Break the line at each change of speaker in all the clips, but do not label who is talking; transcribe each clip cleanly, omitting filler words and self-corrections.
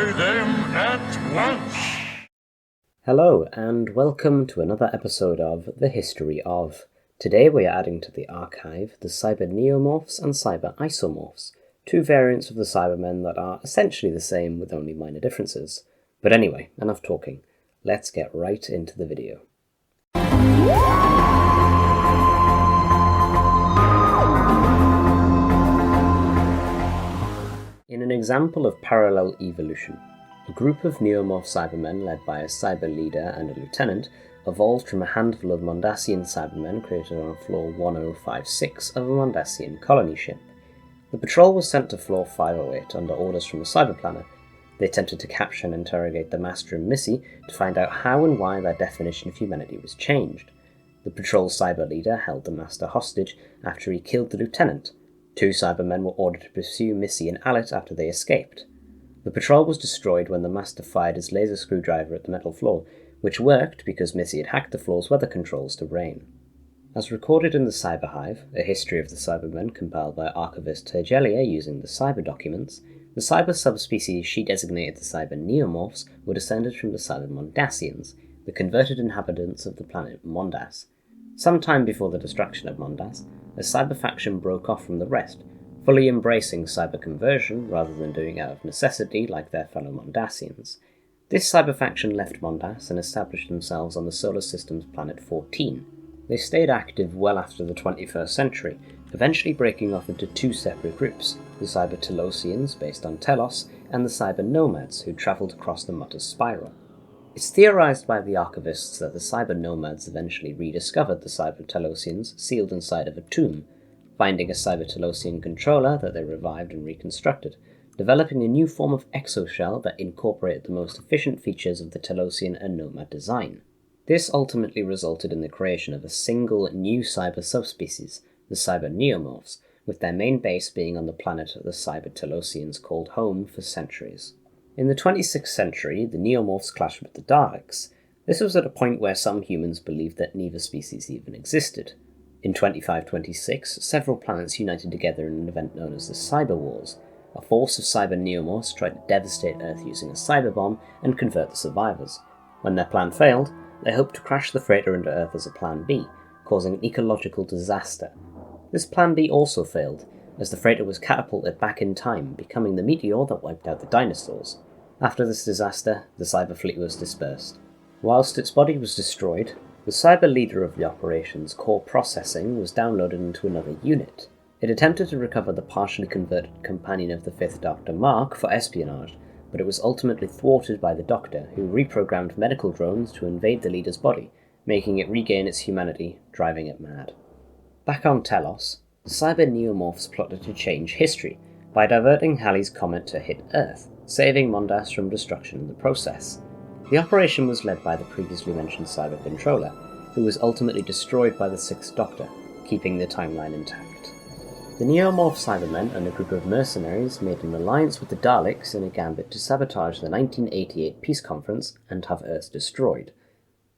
Destroy them at once!
Hello, and welcome to another episode of The History of. Today we are adding to the archive the Cyber Neomorphs and Cyber Isomorphs, two variants of the Cybermen that are essentially the same with only minor differences. But anyway, enough talking. Let's get right into the video. In an example of parallel evolution, a group of Neomorph Cybermen led by a cyber leader and a lieutenant evolved from a handful of Mondasian Cybermen created on floor 1056 of a Mondasian colony ship. The patrol was sent to floor 508 under orders from a cyber planner. They attempted to capture and interrogate the master and Missy to find out how and why their definition of humanity was changed. The patrol's cyber leader held the master hostage after he killed the lieutenant. Two Cybermen were ordered to pursue Missy and Alit after they escaped. The patrol was destroyed when the master fired his laser screwdriver at the metal floor, which worked because Missy had hacked the floor's weather controls to rain. As recorded in the Cyber Hive, a history of the Cybermen compiled by archivist Tergelia using the Cyber documents, the cyber subspecies she designated the Cyber Neomorphs were descended from the Cyber Mondasians, the converted inhabitants of the planet Mondas. Sometime before the destruction of Mondas, a cyber faction broke off from the rest, fully embracing cyber conversion rather than doing it out of necessity like their fellow Mondasians. This cyber faction left Mondas and established themselves on the solar system's planet 14. They stayed active well after the 21st century, eventually breaking off into two separate groups, the Cyber Telosians, based on Telos, and the Cyber Nomads, who travelled across the Mondas spiral. It's theorized by the archivists that the Cyber Nomads eventually rediscovered the Cyber Telosians sealed inside of a tomb, finding a Cyber Telosian controller that they revived and reconstructed, developing a new form of exoshell that incorporated the most efficient features of the Telosian and Nomad design. This ultimately resulted in the creation of a single new cyber subspecies, the Cyber Neomorphs, with their main base being on the planet the Cyber Telosians called home for centuries. In the 26th century, the Neomorphs clashed with the Daleks. This was at a point where some humans believed that neither species even existed. In 2526, several planets united together in an event known as the Cyber Wars. A force of Cyber Neomorphs tried to devastate Earth using a cyber bomb and convert the survivors. When their plan failed, they hoped to crash the freighter into Earth as a Plan B, causing an ecological disaster. This Plan B also failed, as the freighter was catapulted back in time, becoming the meteor that wiped out the dinosaurs. After this disaster, the cyber fleet was dispersed. Whilst its body was destroyed, the cyber leader of the operation's core processing was downloaded into another unit. It attempted to recover the partially converted companion of the Fifth Doctor, Mark, for espionage, but it was ultimately thwarted by the Doctor, who reprogrammed medical drones to invade the leader's body, making it regain its humanity, driving it mad. Back on Telos, the Cyber Neomorphs plotted to change history by diverting Halley's comet to hit Earth, saving Mondas from destruction in the process. The operation was led by the previously mentioned Cyber Controller, who was ultimately destroyed by the Sixth Doctor, keeping the timeline intact. The Neomorph Cybermen and a group of mercenaries made an alliance with the Daleks in a gambit to sabotage the 1988 peace conference and have Earth destroyed.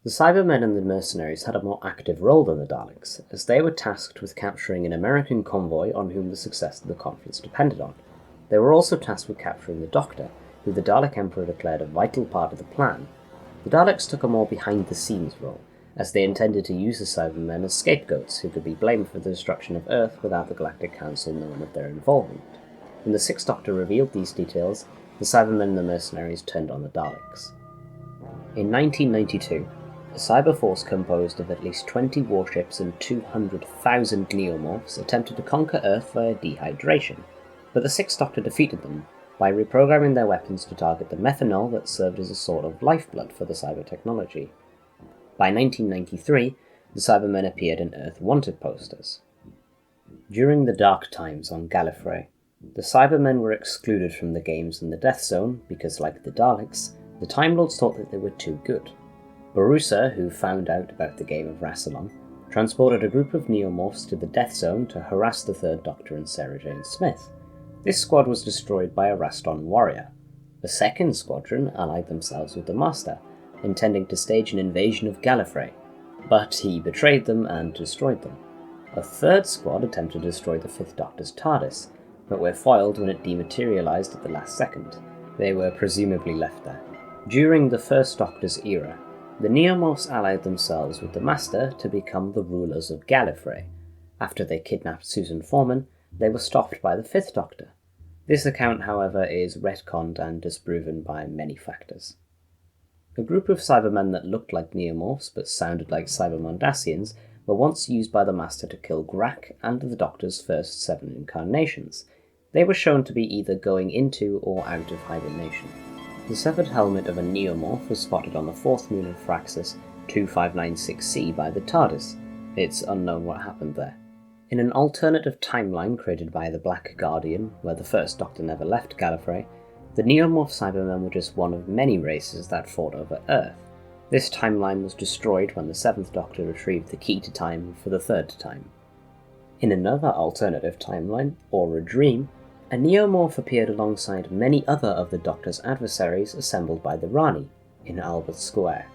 The Cybermen and the mercenaries had a more active role than the Daleks, as they were tasked with capturing an American convoy on whom the success of the conference depended on. They were also tasked with capturing the Doctor, who the Dalek Emperor declared a vital part of the plan. The Daleks took a more behind-the-scenes role, as they intended to use the Cybermen as scapegoats who could be blamed for the destruction of Earth without the Galactic Council knowing of their involvement. When the Sixth Doctor revealed these details, the Cybermen and the mercenaries turned on the Daleks. In 1992, a cyber force composed of at least 20 warships and 200,000 Neomorphs attempted to conquer Earth via dehydration, but the Sixth Doctor defeated them by reprogramming their weapons to target the methanol that served as a sort of lifeblood for the cyber technology. By 1993, the Cybermen appeared in Earth Wanted posters. During the dark times on Gallifrey, the Cybermen were excluded from the games in the Death Zone because, like the Daleks, the Time Lords thought that they were too good. Barusa, who found out about the game of Rassilon, transported a group of Neomorphs to the Death Zone to harass the Third Doctor and Sarah Jane Smith. This squad was destroyed by a Raston warrior. The second squadron allied themselves with the Master, intending to stage an invasion of Gallifrey, but he betrayed them and destroyed them. A third squad attempted to destroy the Fifth Doctor's TARDIS, but were foiled when it dematerialized at the last second. They were presumably left there. During the First Doctor's era, the Neomorphs allied themselves with the Master to become the rulers of Gallifrey. After they kidnapped Susan Foreman, they were stopped by the Fifth Doctor. This account, however, is retconned and disproven by many factors. A group of Cybermen that looked like Neomorphs but sounded like Mondasians were once used by the Master to kill Grak and the Doctor's first 7 incarnations. They were shown to be either going into or out of hibernation. The severed helmet of a Neomorph was spotted on the 4th moon of Phraxis 2596c by the TARDIS. It's unknown what happened there. In an alternative timeline created by the Black Guardian, where the First Doctor never left Gallifrey, the Neomorph Cybermen were just one of many races that fought over Earth. This timeline was destroyed when the 7th Doctor retrieved the key to time for the 3rd time. In another alternative timeline, or a dream, a Neomorph appeared alongside many other of the Doctor's adversaries assembled by the Rani, in Albert Square.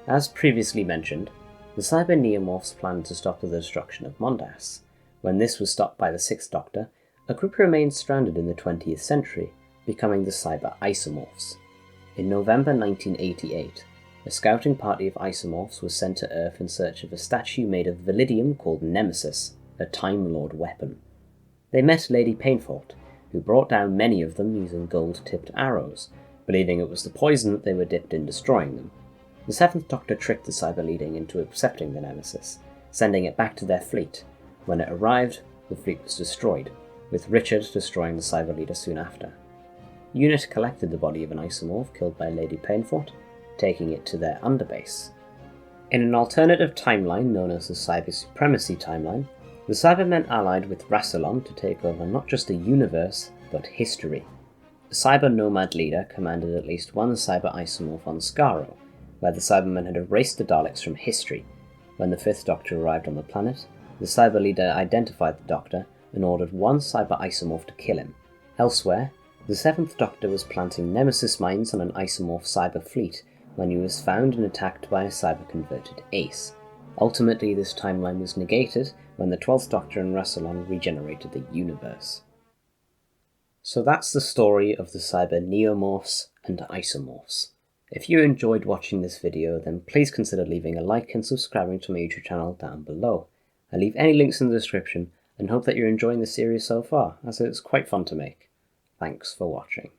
As previously mentioned, the Cyber Neomorphs planned to stop the destruction of Mondas. When this was stopped by the 6th Doctor, a group remained stranded in the 20th century, becoming the Cyber Isomorphs. In November 1988, a scouting party of Isomorphs was sent to Earth in search of a statue made of Validium called Nemesis, a Time Lord weapon. They met Lady Painfort, who brought down many of them using gold-tipped arrows, believing it was the poison that they were dipped in destroying them. The 7th Doctor tricked the Cyber Leading into accepting the Nemesis, sending it back to their fleet. When it arrived, the fleet was destroyed, with Richard destroying the Cyber Leader soon after. UNIT collected the body of an Isomorph killed by Lady Painfort, taking it to their underbase. In an alternative timeline known as the Cyber Supremacy timeline, the Cybermen allied with Rassilon to take over not just a universe, but history. The Cyber Nomad leader commanded at least one Cyber Isomorph on Skaro, where the Cybermen had erased the Daleks from history. When the 5th Doctor arrived on the planet, the Cyber leader identified the Doctor and ordered one Cyber Isomorph to kill him. Elsewhere, the 7th Doctor was planting Nemesis mines on an Isomorph cyber fleet when he was found and attacked by a cyber-converted Ace. Ultimately, this timeline was negated when the 12th Doctor and Rassilon regenerated the universe. So that's the story of the Cyber Neomorphs and Isomorphs. If you enjoyed watching this video, then please consider leaving a like and subscribing to my YouTube channel down below. I'll leave any links in the description and hope that you're enjoying the series so far, as it's quite fun to make. Thanks for watching.